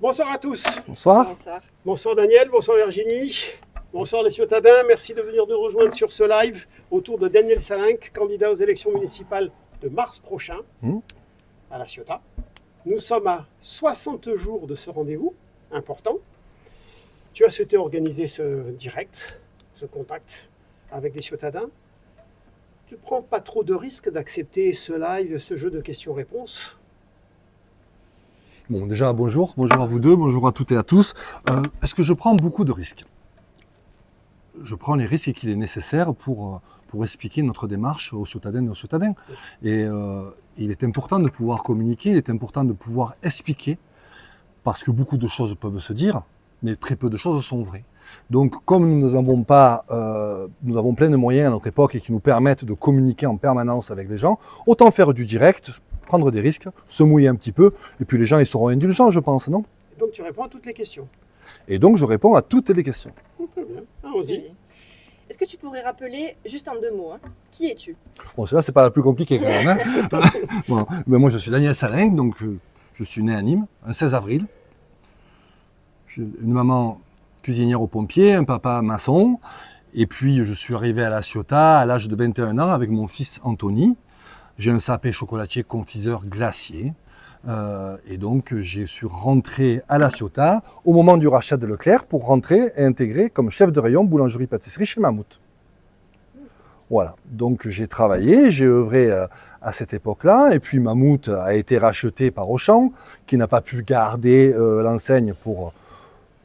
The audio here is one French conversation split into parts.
Bonsoir à tous. Bonsoir. Bonsoir. Bonsoir Daniel, bonsoir Virginie, bonsoir les Ciotadins. Merci de venir nous rejoindre sur ce live autour de Daniel Salinck, candidat aux élections municipales de mars prochain à la Ciotat. Nous sommes à 60 jours de ce rendez-vous important. Tu as souhaité organiser ce direct, ce contact avec les Ciotadins. Tu ne prends pas trop de risques d'accepter ce live, ce jeu de questions-réponses? Bon, déjà, bonjour à vous deux, bonjour à toutes et à tous. Est-ce que je prends beaucoup de risques? Je prends les risques qu'il est nécessaire pour expliquer notre démarche aux Ciotadens et aux Ciotadins. Et il est important de pouvoir communiquer, il est important de pouvoir expliquer, parce que beaucoup de choses peuvent se dire, mais très peu de choses sont vraies. Donc, comme nous avons plein de moyens à notre époque et qui nous permettent de communiquer en permanence avec les gens, autant faire du direct, prendre des risques, se mouiller un petit peu, et puis les gens ils seront indulgents, je pense, non? Et donc tu réponds à toutes les questions. Et donc je réponds à toutes les questions. Très bien, allons-y. Oui. Est-ce que tu pourrais rappeler, juste en 2 mots, qui es-tu? Bon, celle-là, c'est pas la plus compliquée quand même. Hein. Bon, mais moi, je suis Daniel Salinck, donc je suis né à Nîmes, un 16 avril. J'ai une maman cuisinière aux pompiers, un papa maçon, et puis je suis arrivé à la Ciotat à l'âge de 21 ans avec mon fils Anthony. J'ai un sapé chocolatier confiseur glacier. Et donc, je suis rentré à la Ciotat au moment du rachat de Leclerc pour rentrer et intégrer comme chef de rayon boulangerie-pâtisserie chez Mammouth. Voilà, donc j'ai travaillé, j'ai œuvré à cette époque-là, et puis Mammouth a été racheté par Auchan, qui n'a pas pu garder l'enseigne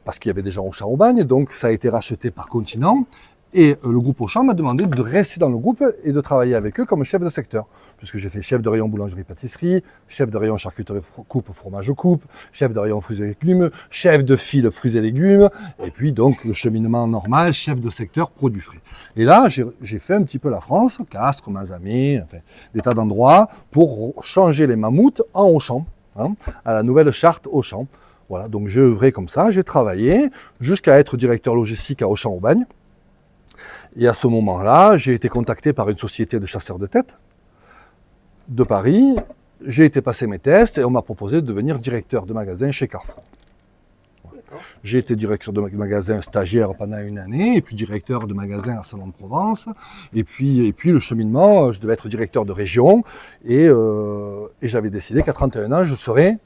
parce qu'il y avait déjà Auchan au Bagne, donc ça a été racheté par Continent, et le groupe Auchan m'a demandé de rester dans le groupe et de travailler avec eux comme chef de secteur, puisque j'ai fait chef de rayon boulangerie-pâtisserie, chef de rayon charcuterie coupe, fromage coupe, chef de rayon fruits et légumes, chef de file fruits et légumes, et puis donc le cheminement normal, chef de secteur produits frais. Et là, j'ai fait un petit peu la France, Castres, Mazamet, enfin, des tas d'endroits, pour changer les mammouths en Auchan, hein, à la nouvelle charte Auchan. Voilà, donc j'ai œuvré comme ça, j'ai travaillé jusqu'à être directeur logistique à Auchan au Bagne. Et à ce moment-là, j'ai été contacté par une société de chasseurs de tête de Paris. J'ai été passer mes tests et on m'a proposé de devenir directeur de magasin chez Carrefour. J'ai été directeur de magasin stagiaire pendant 1 année, et puis directeur de magasin à Salon de Provence. Et puis le cheminement, je devais être directeur de région. Et j'avais décidé qu'à 31 ans, je serais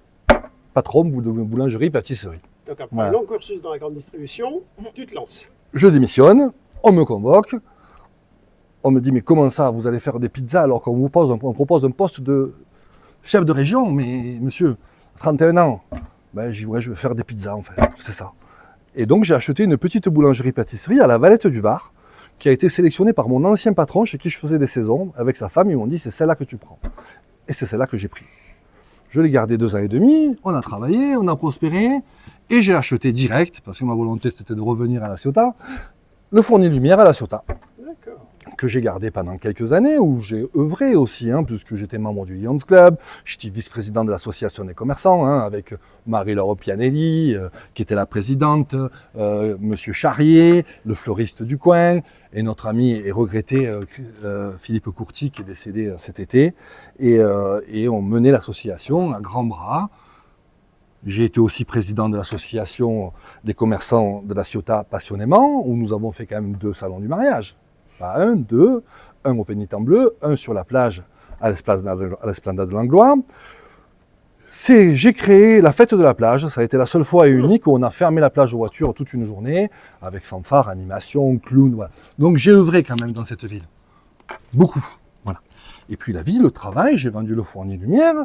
patron de boulangerie-pâtisserie. Donc après un long cursus dans la grande distribution, tu te lances. Je démissionne, on me convoque, on me dit mais comment ça, vous allez faire des pizzas alors qu'on vous propose un poste de chef de région? Mais monsieur, 31 ans, ben, je vais faire des pizzas en fait, c'est ça. Et donc j'ai acheté une petite boulangerie-pâtisserie à la Valette du Var, qui a été sélectionnée par mon ancien patron chez qui je faisais des saisons, avec sa femme, ils m'ont dit c'est celle-là que tu prends. Et c'est celle-là que j'ai pris. Je l'ai gardée 2 ans et demi, on a travaillé, on a prospéré, et j'ai acheté direct, parce que ma volonté c'était de revenir à la Ciotat, le fournil lumière à la Ciotat, que j'ai gardé pendant quelques années, où j'ai œuvré aussi, hein, puisque j'étais membre du Lions Club, j'étais vice-président de l'association des commerçants, hein, avec Marie-Laure Pianelli, qui était la présidente, Monsieur Charrier, le fleuriste du coin, et notre ami et regretté Philippe Courty, qui est décédé cet été, et on menait l'association à grands bras. J'ai été aussi président de l'association des commerçants de la Ciotat passionnément, où nous avons fait quand même 2 salons du mariage. Pas 1, 2, un au Pénitent-Bleu, un sur la plage à l'Esplanade de Langlois. J'ai créé la fête de la plage, ça a été la seule fois et unique où on a fermé la plage aux voitures toute une journée, avec fanfare, animation, clown, voilà. Donc j'ai œuvré quand même dans cette ville. Beaucoup, voilà. Et puis la vie, le travail, j'ai vendu le fournil lumière.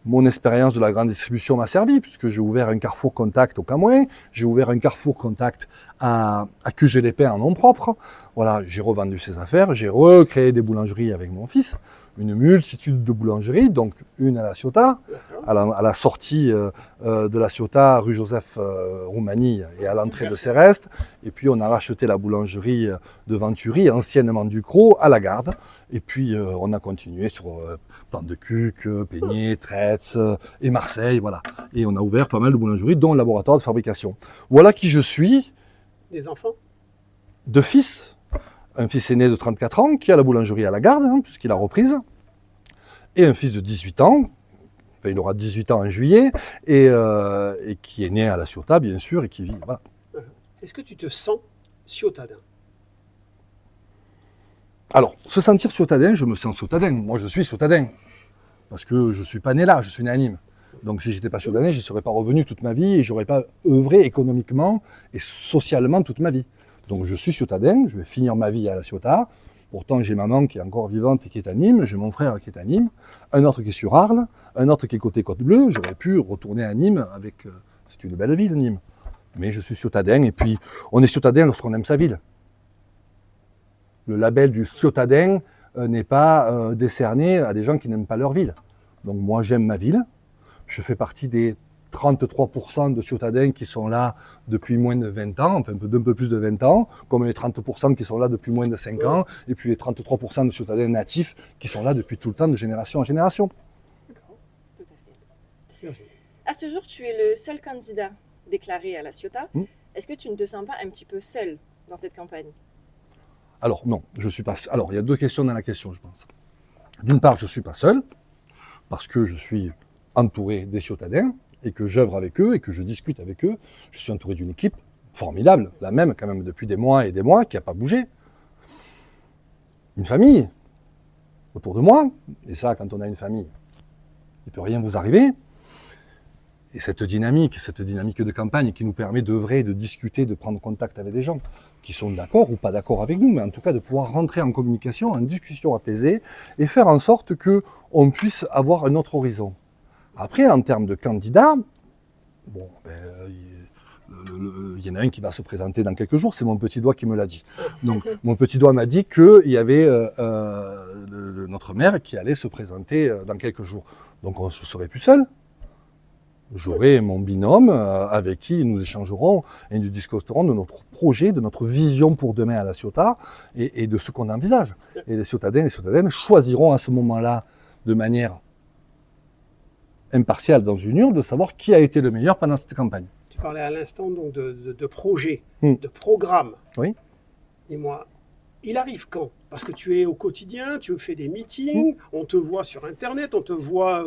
Mon expérience de la grande distribution m'a servi, puisque j'ai ouvert un Carrefour Contact au Camouin, j'ai ouvert un Carrefour Contact à QG-les-Pins en nom propre. Voilà, j'ai revendu ces affaires, j'ai recréé des boulangeries avec mon fils, une multitude de boulangeries, donc une à la Ciotat, à la sortie de la Ciotat, rue Joseph Roumanie et à l'entrée de Céreste. Et puis on a racheté la boulangerie de Venturi, anciennement Ducrot, à la Garde. Et puis on a continué sur Plan de Cuc, Peigné, Traitz et Marseille, voilà. Et on a ouvert pas mal de boulangeries, dont le laboratoire de fabrication. Voilà qui je suis. Des enfants? 2 fils. Un fils aîné de 34 ans qui a la boulangerie à la Garde, hein, puisqu'il a reprise, et un fils de 18 ans, il aura 18 ans en juillet, et qui est né à La Ciotat, bien sûr, et qui vit. Voilà. Est-ce que tu te sens ciotadin? Alors, se sentir ciotadin, je me sens ciotadin. Moi, je suis ciotadin. Parce que je ne suis pas né là, je suis né à Nîmes. Donc, si je n'étais pas ciotadin, je ne serais pas revenu toute ma vie et je n'aurais pas œuvré économiquement et socialement toute ma vie. Donc, je suis ciotadin, je vais finir ma vie à La Ciotat. Pourtant, j'ai maman qui est encore vivante et qui est à Nîmes, j'ai mon frère qui est à Nîmes, un autre qui est sur Arles, un autre qui est côté Côte-Bleue. J'aurais pu retourner à Nîmes avec... c'est une belle ville, Nîmes. Mais je suis ciotadin, et puis on est ciotadin lorsqu'on aime sa ville. Le label du ciotadin n'est pas décerné à des gens qui n'aiment pas leur ville. Donc moi, j'aime ma ville. Je fais partie des 33% de ciotadins qui sont là depuis moins de 20 ans, enfin d'un peu plus de 20 ans, comme les 30% qui sont là depuis moins de 5 ans, et puis les 33% de ciotadans natifs qui sont là depuis tout le temps, de génération en génération. D'accord, tout à fait. Merci. À ce jour, tu es le seul candidat déclaré à La Ciotat. Est-ce que tu ne te sens pas un petit peu seul dans cette campagne? Alors non, je suis pas seul. Alors il y a deux questions dans la question, je pense. D'une part, je ne suis pas seul, parce que je suis entouré des ciotadins, et que j'œuvre avec eux, et que je discute avec eux. Je suis entouré d'une équipe formidable, la même quand même depuis des mois et des mois, qui n'a pas bougé. Une famille autour de moi, et ça, quand on a une famille, il ne peut rien vous arriver. Et cette dynamique de campagne qui nous permet d'œuvrer, de discuter, de prendre contact avec des gens qui sont d'accord ou pas d'accord avec nous, mais en tout cas de pouvoir rentrer en communication, en discussion apaisée, et faire en sorte qu'on puisse avoir un autre horizon. Après, en termes de candidats, bon, il y en a un qui va se présenter dans quelques jours, c'est mon petit doigt qui me l'a dit. Donc, mon petit doigt m'a dit qu'il y avait notre maire qui allait se présenter dans quelques jours. Donc, on ne serait plus seul. J'aurai mon binôme avec qui nous échangerons et nous discuterons de notre projet, de notre vision pour demain à La Ciotat et de ce qu'on envisage. Et les ciotadens et les ciotadaines choisiront à ce moment-là, de manière impartiale dans une urne, de savoir qui a été le meilleur pendant cette campagne. Tu parlais à l'instant donc de projet, de programme. Oui. Et moi, il arrive quand? Parce que tu es au quotidien, tu fais des meetings, on te voit sur Internet, on te voit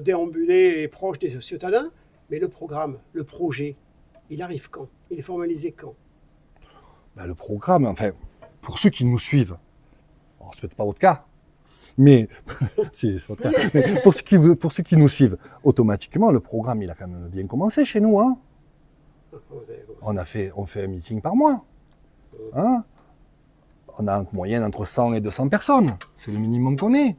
déambuler et proche des ciotadens. Mais le programme, le projet, il arrive quand? Il est formalisé quand? Ben, le programme, enfin, pour ceux qui nous suivent, alors, c'est peut-être pas votre cas, mais, si, c'est votre cas. Mais pour ceux qui nous suivent, automatiquement, le programme, il a quand même bien commencé chez nous. Hein. On fait un meeting par mois. Hein. On a en moyenne entre 100 et 200 personnes. C'est le minimum qu'on ait.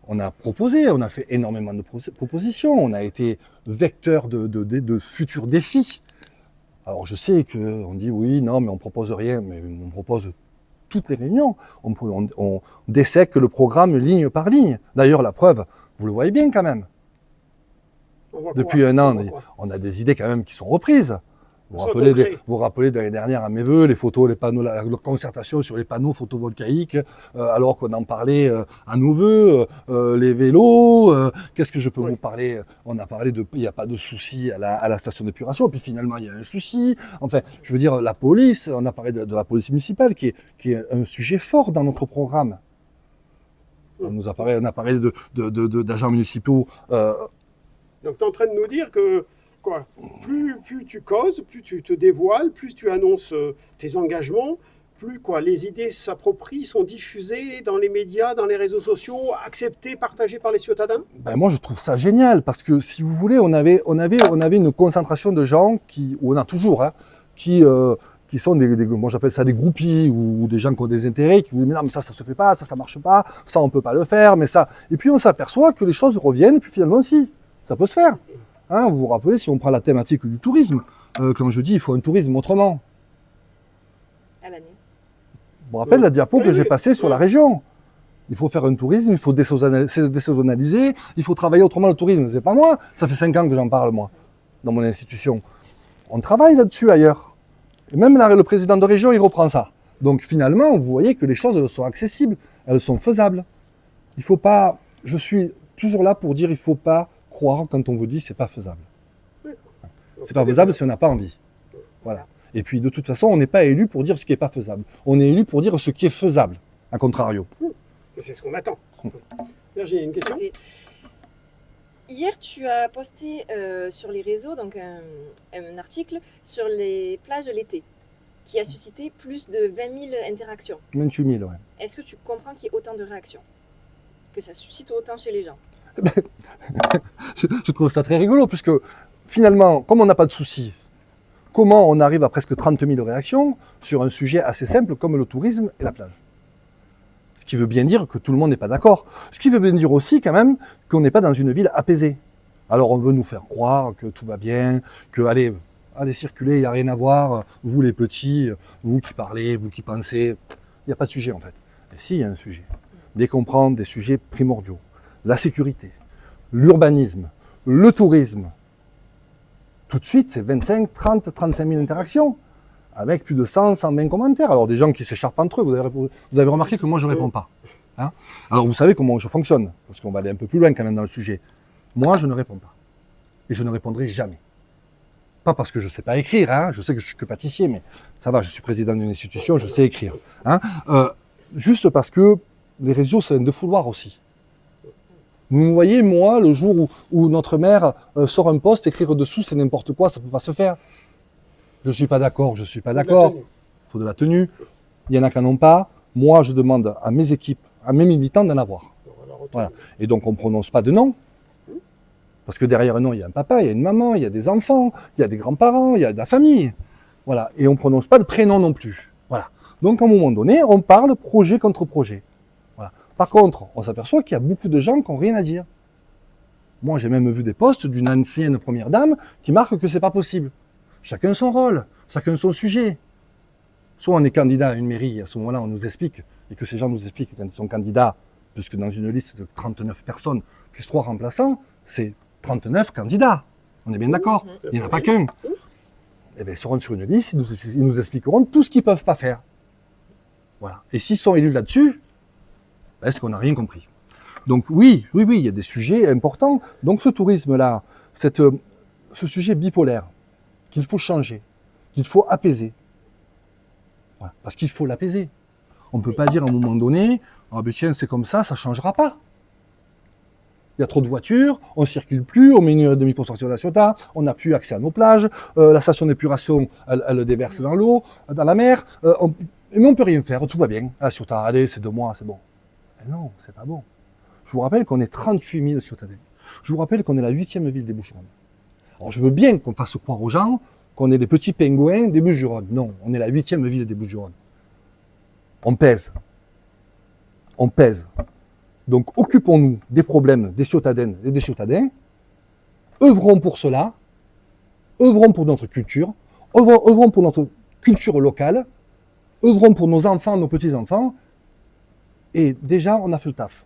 On a proposé, on a fait énormément de propositions. On a été vecteur de futurs défis. Alors je sais qu'on dit oui, non, mais on ne propose rien. Mais on propose toutes les réunions. On dissèque le programme ligne par ligne. D'ailleurs, la preuve, vous le voyez bien quand même. Depuis un an, on a des idées quand même qui sont reprises. Vous vous rappelez de l'année dernière à mes voeux, les photos, les panneaux, la concertation sur les panneaux photovoltaïques, alors qu'on en parlait à nos voeux, les vélos, qu'est-ce que je peux vous parler? On a parlé il n'y a pas de souci à la station d'épuration, puis finalement il y a un souci. Enfin, je veux dire, la police, on a parlé de la police municipale, qui est un sujet fort dans notre programme. On a parlé d'agents municipaux. Donc tu es en train de nous dire que plus tu causes, plus tu te dévoiles, plus tu annonces tes engagements, plus les idées s'approprient, sont diffusées dans les médias, dans les réseaux sociaux, acceptées, partagées par les ciotadins? Ben moi je trouve ça génial, parce que si vous voulez, on avait une concentration de gens ou on a toujours, hein, qui sont moi j'appelle ça des groupies, ou des gens qui ont des intérêts, qui vous disent mais non mais ça se fait pas, ça marche pas, ça on peut pas le faire, mais ça. Et puis on s'aperçoit que les choses reviennent, et puis finalement si, ça peut se faire. Hein, vous vous rappelez, si on prend la thématique du tourisme, quand je dis il faut un tourisme autrement. À l'année. Je me rappelle la diapo que j'ai passée sur la région. Il faut faire un tourisme, il faut désaisonnaliser, il faut travailler autrement le tourisme. C'est pas moi, ça fait 5 ans que j'en parle moi, dans mon institution. On travaille là-dessus ailleurs. Et même le président de région, il reprend ça. Donc finalement, vous voyez que les choses elles sont accessibles, elles sont faisables. Il faut pas, je suis toujours là pour dire il faut pas croire quand on vous dit c'est pas faisable. C'est pas faisable si on n'a pas envie. Voilà. Et puis de toute façon, on n'est pas élu pour dire ce qui n'est pas faisable. On est élu pour dire ce qui est faisable, à contrario. C'est ce qu'on attend. Virginie, une question? Hier, tu as posté sur les réseaux donc un article sur les plages l'été qui a suscité plus de 20 000 interactions. 28 000, ouais. Est-ce que tu comprends qu'il y ait autant de réactions? Que ça suscite autant chez les gens? Je trouve ça très rigolo, puisque finalement, comme on n'a pas de soucis, comment on arrive à presque 30 000 réactions sur un sujet assez simple comme le tourisme et la plage? Ce qui veut bien dire que tout le monde n'est pas d'accord. Ce qui veut bien dire aussi quand même qu'on n'est pas dans une ville apaisée. Alors on veut nous faire croire que tout va bien, que allez circuler, il n'y a rien à voir, vous les petits, vous qui parlez, vous qui pensez, il n'y a pas de sujet en fait. Et si, il y a un sujet. Dès qu'on prend des sujets primordiaux, la sécurité, l'urbanisme, le tourisme, tout de suite c'est 25, 30, 35 000 interactions, avec plus de 100, 120 commentaires. Alors des gens qui s'écharpent entre eux, vous avez remarqué que moi je ne réponds pas. Hein? Alors vous savez comment je fonctionne, parce qu'on va aller un peu plus loin quand même dans le sujet. Moi je ne réponds pas. Et je ne répondrai jamais. Pas parce que je ne sais pas écrire, hein, je sais que je suis que pâtissier, mais ça va, je suis président d'une institution, je sais écrire. Hein, juste parce que les réseaux, c'est un défouloir aussi. Vous voyez, moi, le jour où notre maire sort un post, écrire dessous, c'est n'importe quoi, ça ne peut pas se faire. Je ne suis pas d'accord, je ne suis pas d'accord. Il faut de la tenue. Il y en a qui n'en ont pas. Moi, je demande à mes équipes, à mes militants d'en avoir. Voilà. Et donc, on ne prononce pas de nom. Parce que derrière un nom, il y a un papa, il y a une maman, il y a des enfants, il y a des grands-parents, il y a de la famille. Voilà. Et on ne prononce pas de prénom non plus. Voilà. Donc, à un moment donné, on parle projet contre projet. Voilà. Par contre, on s'aperçoit qu'il y a beaucoup de gens qui n'ont rien à dire. Moi, j'ai même vu des posts d'une ancienne première dame qui marquent que c'est pas possible. Chacun son rôle, chacun son sujet. Soit on est candidat à une mairie, à ce moment-là, on nous explique, et que ces gens nous expliquent quand ils sont candidats, puisque dans une liste de 39 personnes, plus 3 remplaçants, c'est 39 candidats. On est bien d'accord? Il n'y en a pas qu'un. Eh bien, ils seront sur une liste, ils nous expliqueront tout ce qu'ils ne peuvent pas faire. Voilà. Et s'ils sont élus là-dessus, ben, c'est qu'on n'a rien compris. Donc oui, il y a des sujets importants. Donc ce tourisme-là, ce sujet bipolaire, qu'il faut changer, qu'il faut apaiser. Voilà. Parce qu'il faut l'apaiser. On ne peut pas dire à un moment donné, ah ben tiens, c'est comme ça ne changera pas. Il y a trop de voitures, on ne circule plus, on met 1h30 pour sortir de la Ciotat, on n'a plus accès à nos plages, la station d'épuration, elle déverse dans l'eau, dans la mer, mais on ne peut rien faire, tout va bien. À la Ciotat, allez, c'est 2 mois, c'est bon. Mais non, c'est pas bon. Je vous rappelle qu'on est 38 000 Ciotadens. Je vous rappelle qu'on est la 8e ville des Bouches-du-Rhône. Alors je veux bien qu'on fasse croire aux gens qu'on est les petits pingouins des Bouches-du-Rhône. Non, on est la 8e ville des Bouches-du-Rhône. On pèse. On pèse. Donc occupons-nous des problèmes des Ciotadennes et des Ciotadens, œuvrons pour cela, œuvrons pour notre culture, œuvrons pour notre culture locale, œuvrons pour nos enfants, nos petits-enfants, et déjà on a fait le taf.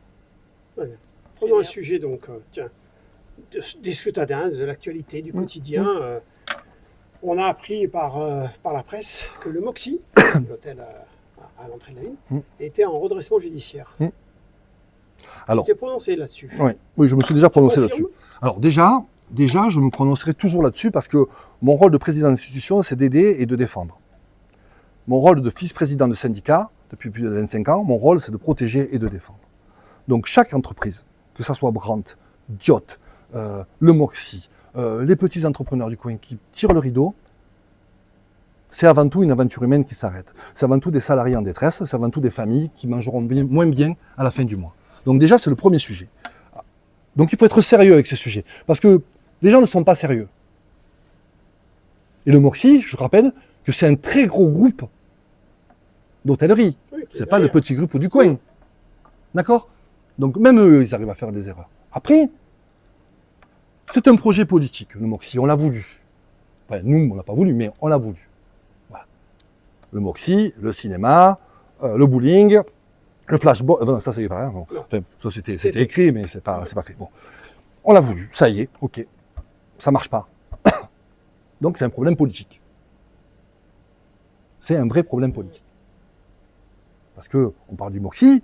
Ouais. Prenons un sujet donc, des Ciotadens, de l'actualité, du quotidien. On a appris par la presse que le Moxie, l'hôtel à l'entrée de la ville, était en redressement judiciaire. Alors, tu t'es prononcé là-dessus. Oui, je me suis déjà prononcé là-dessus. Alors déjà, je me prononcerai toujours là-dessus parce que mon rôle de président d'institution, c'est d'aider et de défendre. Mon rôle de vice-président de syndicat, depuis plus de 25 ans, mon rôle, c'est de protéger et de défendre. Donc chaque entreprise, que ce soit Brandt, Diot, le Moxie, les petits entrepreneurs du coin qui tirent le rideau, c'est avant tout une aventure humaine qui s'arrête. C'est avant tout des salariés en détresse, c'est avant tout des familles qui mangeront moins bien à la fin du mois. Donc déjà, c'est le premier sujet. Donc il faut être sérieux avec ces sujets, parce que les gens ne sont pas sérieux. Et le Moxie, je rappelle que c'est un très gros groupe d'hôtellerie. Oui, c'est pas le petit groupe du coin. D'accord? Donc même eux, ils arrivent à faire des erreurs. Après, c'est un projet politique, le Moxie, on l'a voulu. Enfin, nous, on l'a pas voulu, mais on l'a voulu. Voilà. Le Moxie, le cinéma, le bowling, le flashball, non, ça c'est pas rien. Bon. Enfin, ça c'était écrit, mais c'est pas fait. Bon. On l'a voulu, ça y est, ok. Ça marche pas. Donc c'est un problème politique. C'est un vrai problème politique. Parce que on parle du Moxie,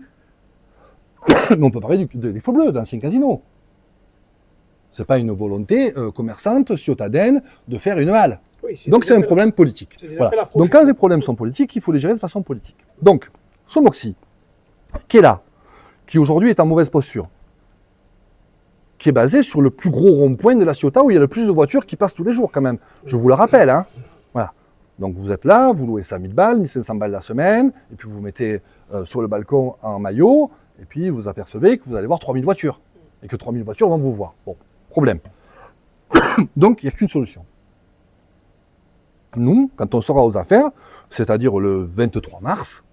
mais on peut parler des Faux Bleus, d'anciens casinos. C'est pas une volonté commerçante, ciotadenne, de faire une halle. Oui, donc c'est un problème politique. Voilà. Donc quand les problèmes sont politiques, il faut les gérer de façon politique. Donc, ce Moxie, qui est là, qui aujourd'hui est en mauvaise posture, qui est basé sur le plus gros rond-point de la Ciotat où il y a le plus de voitures qui passent tous les jours quand même. Je vous le rappelle. Hein. Voilà. Donc vous êtes là, vous louez ça 1000 balles, 1500 balles la semaine, et puis vous vous mettez sur le balcon en maillot, et puis vous apercevez que vous allez voir 3000 voitures, et que 3000 voitures vont vous voir. Bon, problème. Donc il n'y a qu'une solution. Nous, quand on sera aux affaires, c'est-à-dire le 23 mars,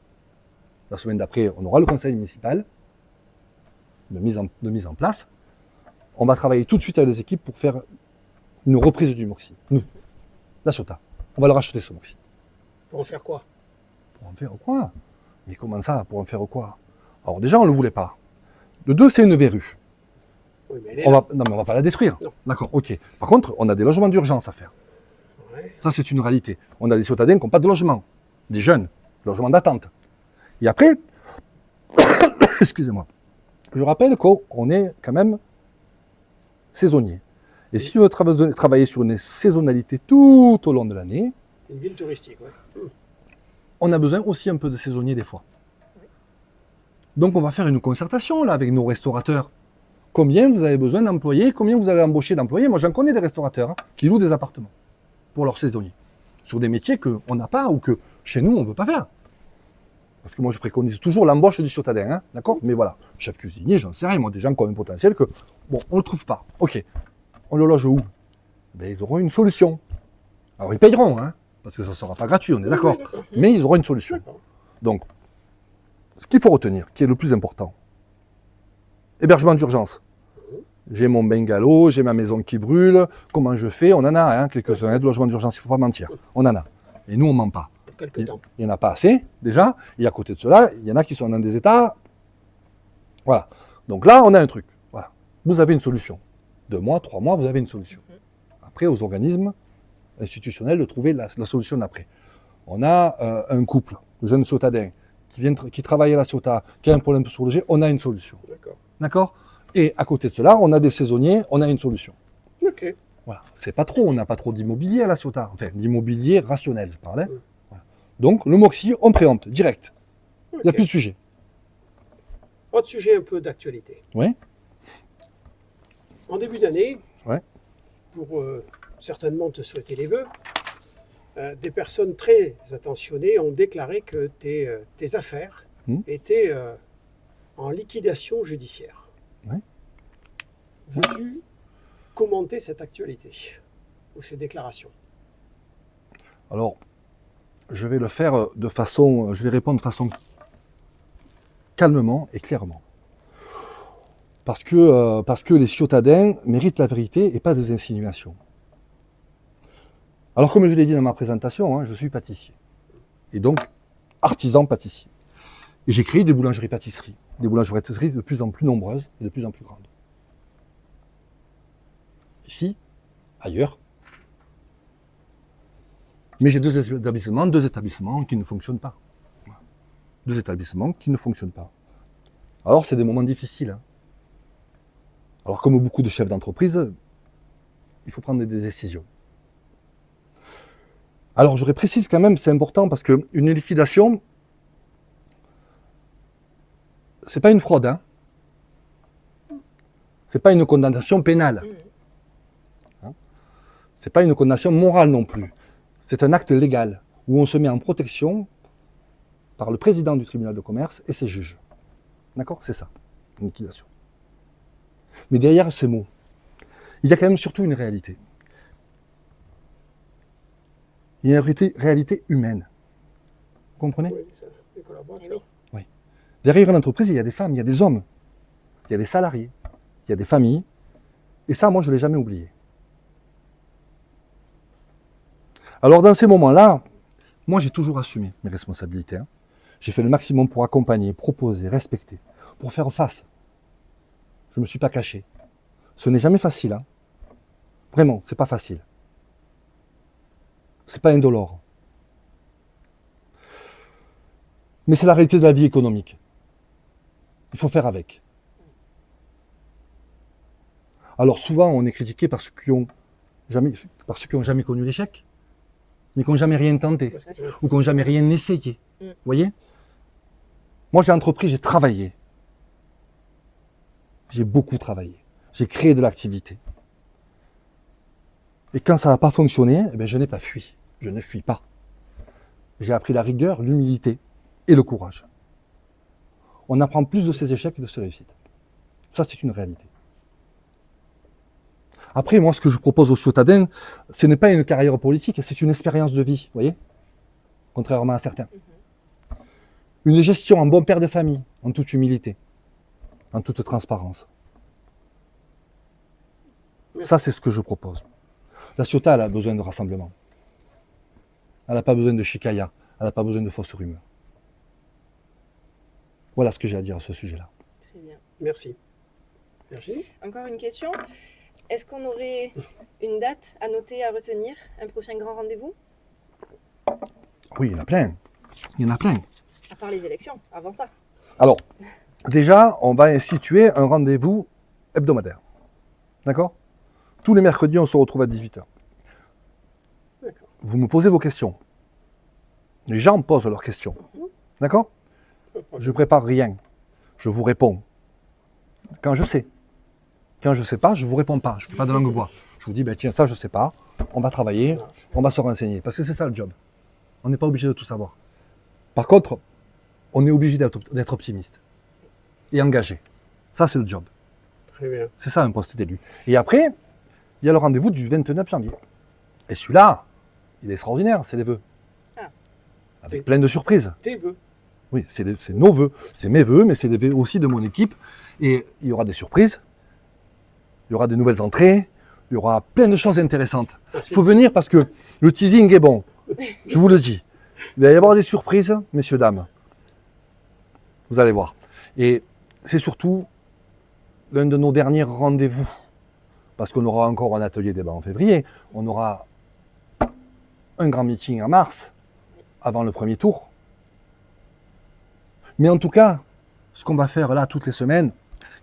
la semaine d'après, on aura le conseil municipal de mise en place. On va travailler tout de suite avec les équipes pour faire une reprise du Moxie. Nous, la Ciotat. On va leur acheter ce Moxie. Pour en faire quoi? Pour en faire quoi? Mais comment ça, pour en faire quoi? Alors déjà, on ne le voulait pas. Le 2, c'est une verrue. Oui, mais elle est là. Non, mais on ne va pas la détruire. Non. D'accord, ok. Par contre, on a des logements d'urgence à faire. Ouais. Ça, c'est une réalité. On a des Ciotadens qui n'ont pas de logement. Des jeunes, logements d'attente. Et après, excusez-moi, je rappelle qu'on est quand même saisonnier. Et si on veut travailler sur une saisonnalité tout au long de l'année, Une ville touristique, ouais. on a besoin aussi un peu de saisonniers des fois. Donc on va faire une concertation là avec nos restaurateurs. Combien vous avez besoin d'employés? Combien vous avez embauché d'employés? Moi j'en connais des restaurateurs hein, qui louent des appartements pour leurs saisonniers. Sur des métiers qu'on n'a pas ou que chez nous on ne veut pas faire. Parce que moi je préconise toujours l'embauche du Ciotadin, hein, d'accord? Mais voilà, chef cuisinier, j'en sais rien, moi des gens qui ont un potentiel que, bon, on ne le trouve pas. Ok, on le loge où? Ben, ils auront une solution. Alors ils payeront, hein, parce que ça ne sera pas gratuit, on est d'accord. Mais ils auront une solution. D'accord. Donc, ce qu'il faut retenir, qui est le plus important, hébergement d'urgence. J'ai mon bungalow, j'ai ma maison qui brûle, comment je fais? On en a, hein, quelques-uns de logements d'urgence, il ne faut pas mentir. On en a. Et nous, on ne ment pas. Pour quelques temps. Il n'y en a pas assez, déjà. Et à côté de cela, il y en a qui sont dans des états. Voilà. Donc là, on a un truc. Voilà. Vous avez une solution. 2 mois, 3 mois, vous avez une solution. Après, aux organismes institutionnels de trouver la solution d'après. On a un couple de jeunes Ciotadens qui travaillent à la Ciotat, qui a un problème sur le loger, on a une solution. D'accord. D'accord? Et à côté de cela, on a des saisonniers, on a une solution. Ok. Voilà. C'est pas trop, on n'a pas trop d'immobilier à la Ciotat. Enfin, d'immobilier rationnel, je parlais. Voilà. Donc, le Moxie, on préempte, direct. Il n'y a Ok. plus de sujet. Autre sujet un peu d'actualité. Oui? En début d'année, Ouais. pour certainement te souhaiter les vœux, des personnes très attentionnées ont déclaré que tes affaires étaient en liquidation judiciaire. Ouais. Veux-tu commenter cette actualité ou ces déclarations? Alors, je vais le faire de façon, je vais répondre de façon calmement et clairement. Parce que les Ciotadens méritent la vérité et pas des insinuations. Alors, comme je l'ai dit dans ma présentation, hein, je suis pâtissier. Et donc, artisan pâtissier. Et j'ai créé des boulangeries-pâtisseries. Des boulangeries-pâtisseries de plus en plus nombreuses et de plus en plus grandes. Ici, ailleurs. Mais j'ai deux établissements qui ne fonctionnent pas. Voilà. 2 établissements qui ne fonctionnent pas. Alors, c'est des moments difficiles. Hein. Alors, comme beaucoup de chefs d'entreprise, il faut prendre des décisions. Alors, je précise quand même, c'est important parce qu'une liquidation, c'est pas une fraude. Hein. C'est pas une condamnation pénale. Hein. C'est pas une condamnation morale non plus. C'est un acte légal où on se met en protection par le président du tribunal de commerce et ses juges. D'accord? C'est ça, une liquidation. Mais derrière ces mots, il y a quand même surtout une réalité. Il y a une réalité humaine. Vous comprenez? Oui, les collaborateurs. Oui. Derrière une entreprise, il y a des femmes, il y a des hommes, il y a des salariés, il y a des familles. Et ça, moi, je ne l'ai jamais oublié. Alors, dans ces moments-là, moi, j'ai toujours assumé mes responsabilités. Hein. J'ai fait le maximum pour accompagner, proposer, respecter, pour faire face. Je ne me suis pas caché. Ce n'est jamais facile. Hein. Vraiment, c'est pas facile. C'est pas indolore. Mais c'est la réalité de la vie économique. Il faut faire avec. Alors souvent, on est critiqué par ceux qui n'ont jamais connu l'échec, mais qui n'ont jamais rien tenté, ou qui n'ont jamais rien essayé. Vous voyez? Moi, j'ai entrepris, j'ai travaillé. J'ai beaucoup travaillé. J'ai créé de l'activité. Et quand ça n'a pas fonctionné, eh bien, je n'ai pas fui. Je ne fuis pas. J'ai appris la rigueur, l'humilité et le courage. On apprend plus de ses échecs que de ses réussites. Ça, c'est une réalité. Après, moi, ce que je propose aux Ciotadens, ce n'est pas une carrière politique, c'est une expérience de vie, vous voyez? Contrairement à certains. Une gestion en bon père de famille, en toute humilité, en toute transparence. Ça, c'est ce que je propose. La Ciotat, elle a besoin de rassemblement. Elle n'a pas besoin de chicaya. Elle n'a pas besoin de fausses rumeurs. Voilà ce que j'ai à dire à ce sujet-là. Très bien. Merci. Virginie? Encore une question. Est-ce qu'on aurait une date à noter, à retenir, un prochain grand rendez-vous? Oui, il y en a plein. Il y en a plein. À part les élections, avant ça. Alors, déjà, on va instituer un rendez-vous hebdomadaire. D'accord? Tous les mercredis, on se retrouve à 18h. D'accord. Vous me posez vos questions. Les gens me posent leurs questions. D'accord? Je ne prépare rien. Je vous réponds. Quand je sais. Quand je ne sais pas, je ne vous réponds pas. Je ne fais pas de langue de bois. Je vous dis, ben, tiens, ça, je ne sais pas. On va travailler, on va se renseigner. Parce que c'est ça le job. On n'est pas obligé de tout savoir. Par contre, on est obligé d'être optimiste et engagé. Ça, c'est le job. Très bien. C'est ça un poste d'élu. Et après, il y a le rendez-vous du 29 janvier. Et celui-là, il est extraordinaire, c'est les vœux. Ah. Avec plein de surprises. Tes vœux. Oui, c'est nos vœux. C'est mes vœux, mais c'est les vœux aussi de mon équipe. Et il y aura des surprises. Il y aura de nouvelles entrées. Il y aura plein de choses intéressantes. Il faut venir parce que le teasing est bon. Je vous le dis. Il va y avoir des surprises, messieurs, dames. Vous allez voir. Et c'est surtout l'un de nos derniers rendez-vous. Parce qu'on aura encore un atelier débat en février. On aura un grand meeting en mars, avant le premier tour. Mais en tout cas, ce qu'on va faire là toutes les semaines,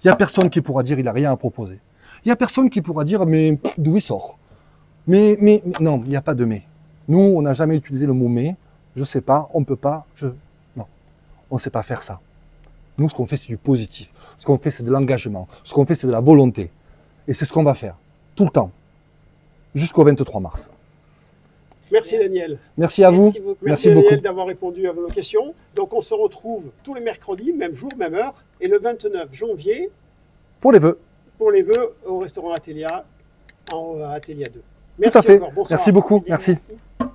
il n'y a personne qui pourra dire qu'il n'a rien à proposer. Il n'y a personne qui pourra dire mais d'où il sort. Mais non, il n'y a pas de mais. Nous, on n'a jamais utilisé le mot mais. Je ne sais pas, on ne peut pas. Non, on ne sait pas faire ça. Nous, ce qu'on fait, c'est du positif. Ce qu'on fait, c'est de l'engagement. Ce qu'on fait, c'est de la volonté. Et c'est ce qu'on va faire, tout le temps, jusqu'au 23 mars. Merci Daniel. Merci à vous. Merci beaucoup. Merci Daniel d'avoir répondu à nos questions. Donc on se retrouve tous les mercredis, même jour, même heure, et le 29 janvier Pour les vœux. pour les vœux au restaurant Athélia, en Athélia 2. Tout à fait. Encore. Bonsoir. Merci beaucoup. Très bien, Merci. merci.